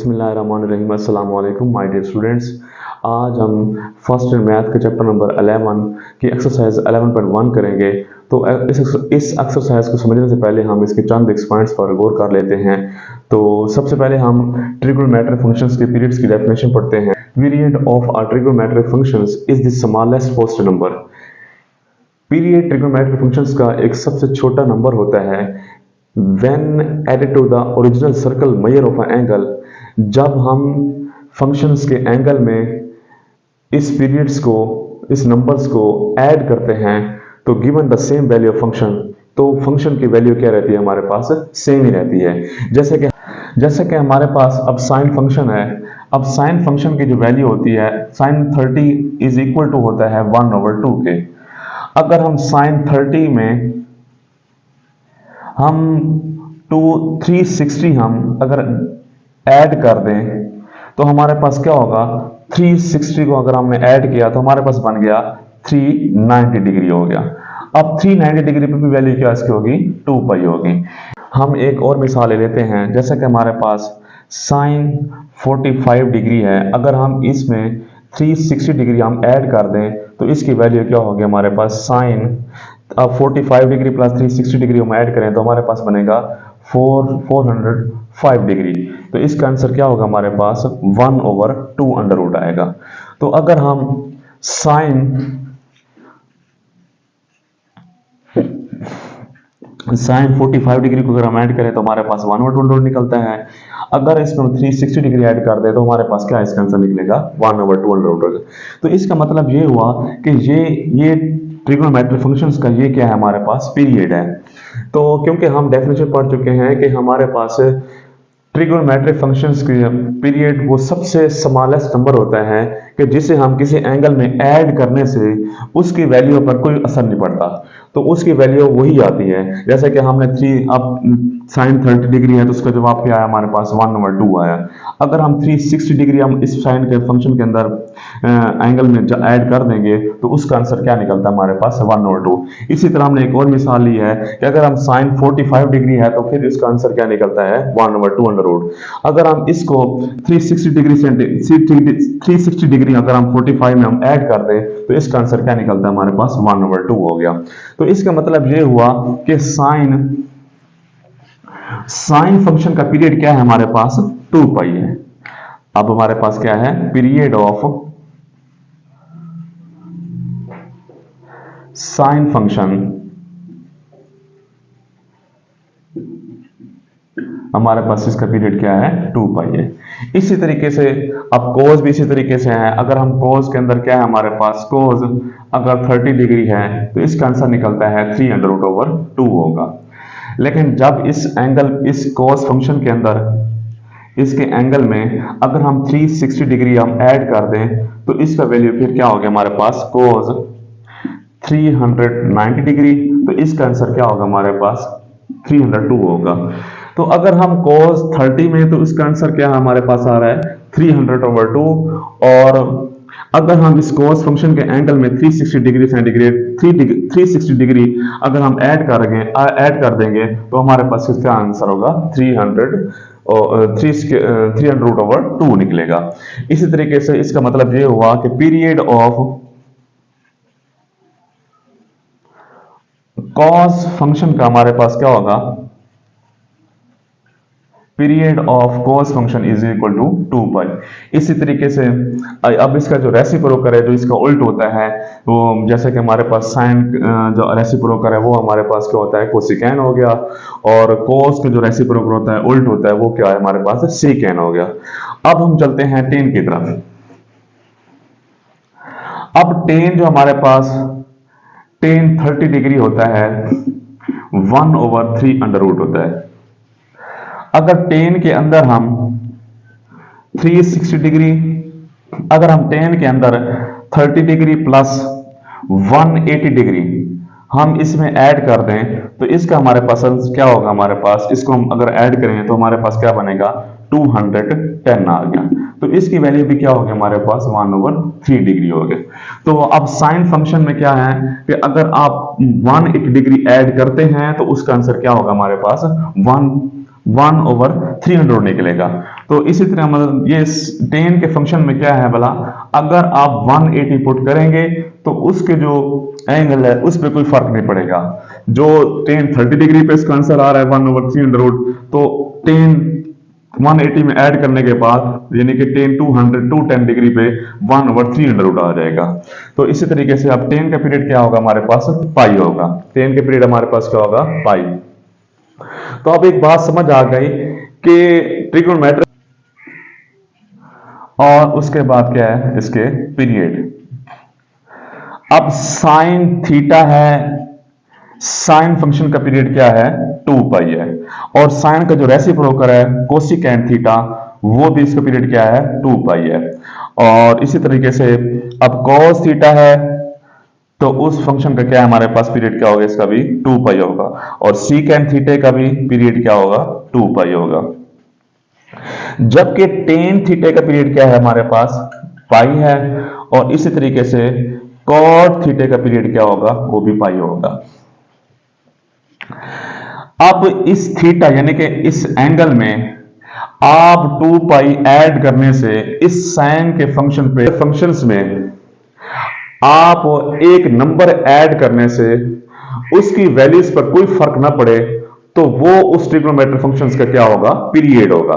बिस्मिल्लाहिर्रहमानिर्रहीम। अस्सलाम वालेकुम माय डियर स्टूडेंट्स। आज हम फर्स्ट इन मैथ के चैप्टर नंबर 11 की एक्सरसाइज 11.1 करेंगे। तो इस एक्सरसाइज को समझने से पहले हम इसके चंद एक्सपॉइंट्स पर गौर कर लेते हैं। तो सबसे पहले हम ट्रिग्नोमेट्रिक फंक्शंस के पीरियड्स की डेफिनेशन पढ़ते हैं। Period of a trigonometric functions is the smallest positive number. Period trigonometric functions का एक सबसे छोटा नंबर होता है when added to the original circle measure of an angle। जब हम फंक्शंस के एंगल में इस पीरियड्स को, इस नंबर्स को ऐड करते हैं तो given the same value of function, तो फंक्शन की वैल्यू क्या रहती है हमारे पास, सेम ही रहती है। जैसे कि हमारे पास अब साइन फंक्शन है। अब साइन फंक्शन की जो वैल्यू होती है साइन 30 इज इक्वल टू होता है 1/2 के। अगर हम साइन 30 में हम 360 हम अगर ऐड कर दें तो हमारे पास क्या होगा, 360 को अगर हमने ऐड किया तो हमारे पास बन गया 390 डिग्री हो गया। अब 390 डिग्री पे भी वैल्यू क्या इसकी होगी, 2 पाई होगी। हम एक और मिसाल ले लेते हैं। जैसे कि हमारे पास साइन 45 डिग्री है, अगर हम इसमें 360 डिग्री हम ऐड कर दें तो इसकी वैल्यू क्या होगी हमारे पास, साइन अब 45 डिग्री प्लस 360 डिग्री हम ऐड करें तो हमारे पास बनेगा 405 डिग्री। तो इसका आंसर क्या होगा हमारे पास, 1/2 अंडर रूट आएगा। तो अगर हम साइन 45 डिग्री को अगर हम ऐड करें तो हमारे पास 1/2 निकलता है। अगर इसमें 360 डिग्री ऐड कर दे तो हमारे पास क्या इसका आंसर निकलेगा, 1/2। तो इसका मतलब ये हुआ कि ये ट्रिग्नोमेट्रिक फंक्शंस का ये क्या है हमारे पास, पीरियड है। तो क्योंकि हम डेफिनेशन पढ़ चुके हैं कि हमारे पास ट्रिग्नोमेट्रिक फंक्शंस के पीरियड वो सबसे स्मॉलेस्ट नंबर होता है कि जिसे हम किसी एंगल में ऐड करने से उसकी वैल्यू पर कोई असर नहीं पड़ता, तो उसकी वैल्यू वही आती है। जैसे कि हमने अब साइन 30 डिग्री है तो उसका जवाब क्या आया हमारे पास, 1/2 आया। अगर हम 360 डिग्री हम इस साइन के फंक्शन के अंदर एंगल में ऐड कर देंगे तो उसका आंसर क्या निकलता है हमारे पास, 1/2। इसी तरह हमने एक और मिसाल ली है कि अगर हम साइन 45 डिग्री है तो फिर इसका आंसर क्या निकलता है, 1/2 अंडर रूट। अगर हम इसको 360 डिग्री अगर हम 45 में हम ऐड कर दें तो इसका आंसर क्या निकलता है हमारे पास, 1/2 हो गया। तो इसका मतलब ये हुआ कि साइन फंक्शन का पीरियड क्या है हमारे पास, 2 पाई है। अब हमारे पास क्या है, पीरियड ऑफ साइन फंक्शन हमारे पास इसका पीरियड क्या है, 2 पाई है। इसी तरीके से अब कोस भी इसी तरीके से है। अगर हम कोस के अंदर क्या है हमारे पास, कोस अगर 30 डिग्री है तो इसका आंसर निकलता है 3√2 होगा। लेकिन जब इस कोस फंक्शन के अंदर इसके एंगल में अगर हम 360 डिग्री हम ऐड कर दें तो इसका वैल्यू फिर क्या हो गया हमारे पास, कोस 390 डिग्री। तो इसका आंसर क्या होगा हमारे पास, 302 होगा। तो अगर हम cos 30 में तो इसका आंसर क्या हमारे पास आ रहा है, 300/2। और अगर हम इस cos फंक्शन के एंगल में 360 डिग्री सेंटीग्रेड 360 डिग्री अगर हम ऐड कर देंगे तो हमारे पास इसका आंसर होगा 300/2 निकलेगा। इसी तरीके से इसका मतलब ये हुआ कि पीरियड ऑफ cos फंक्शन का हमारे पास क्या होगा, period of cos function is equal to 2 pi. इसी तरीके से अब इसका जो रेसिप्रोकल है, जो इसका उल्ट होता है, वो जैसे कि हमारे पास साइन जो रेसिप्रोकल है वो हमारे पास क्या होता है, कोसिकेन हो गया। और cos का जो रेसिप्रोकल होता है, उल्ट होता है, वो क्या है हमारे पास, सीकेन हो गया। अब हम चलते हैं टेन की तरफ। अब टेन जो हमारे पास टेन 30 डिग्री होता है 1/3 अंडर रूट होता है। अगर टेन के अंदर हम 360 डिग्री, अगर हम टेन के अंदर 30 डिग्री प्लस 180 डिग्री हम इसमें ऐड कर दें तो इसका हमारे पास क्या होगा, हमारे पास इसको हम अगर ऐड करें तो हमारे पास क्या बनेगा, 210 आ गया। तो इसकी वैल्यू भी क्या होगी हमारे पास, 1/3 डिग्री हो गया। तो अब साइन फंक्शन में क्या है कि अगर आप 180 डिग्री ऐड करते हैं तो उसका आंसर क्या होगा हमारे पास, 1/300 निकलेगा। तो इसी तरह मतलब ये tan के फंक्शन में क्या है भला, अगर आप 180 पुट करेंगे तो उसके जो एंगल है उस पर कोई फर्क नहीं पड़ेगा। जो tan 30 डिग्री पे इसका आंसर आ रहा है 1/3 तो tan 180 में ऐड करने के बाद यानी कि tan 210 डिग्री पे 1/3 आ जाएगा। तो इसी तरीके से अब tan का पीरियड क्या होगा हमारे पास, पाई होगा। tan का पीरियड हमारे पास क्या होगा, पाई। तो अब एक बात समझ आ गई कि ट्रिग्नोमेट्री और उसके बाद क्या है इसके पीरियड। अब साइन थीटा है, साइन फंक्शन का पीरियड क्या है 2 पाई है, और साइन का जो रेसिप्रोकल है कोसिकेंट थीटा वो भी इसका पीरियड क्या है 2 पाई है। और इसी तरीके से अब cos थीटा है तो उस फंक्शन का क्या है हमारे पास पीरियड क्या होगा, इसका भी 2 पाई होगा। और सीकेंट थीटे का भी पीरियड क्या होगा 2 पाई होगा। जबकि टेन थीटे का पीरियड क्या है हमारे पास पाई है, और इसी तरीके से कॉट थीटे का पीरियड क्या होगा वो भी पाई होगा। अब इस थीटा यानी कि इस एंगल में आप 2 पाई ऐड करने से इस साइन के फंक्शन पे फंक्शंस में आप एक नंबर ऐड करने से उसकी वैल्यूज पर कोई फर्क ना पड़े तो वो उस ट्रिग्नोमेट्रिक फंक्शंस का क्या होगा, पीरियड होगा।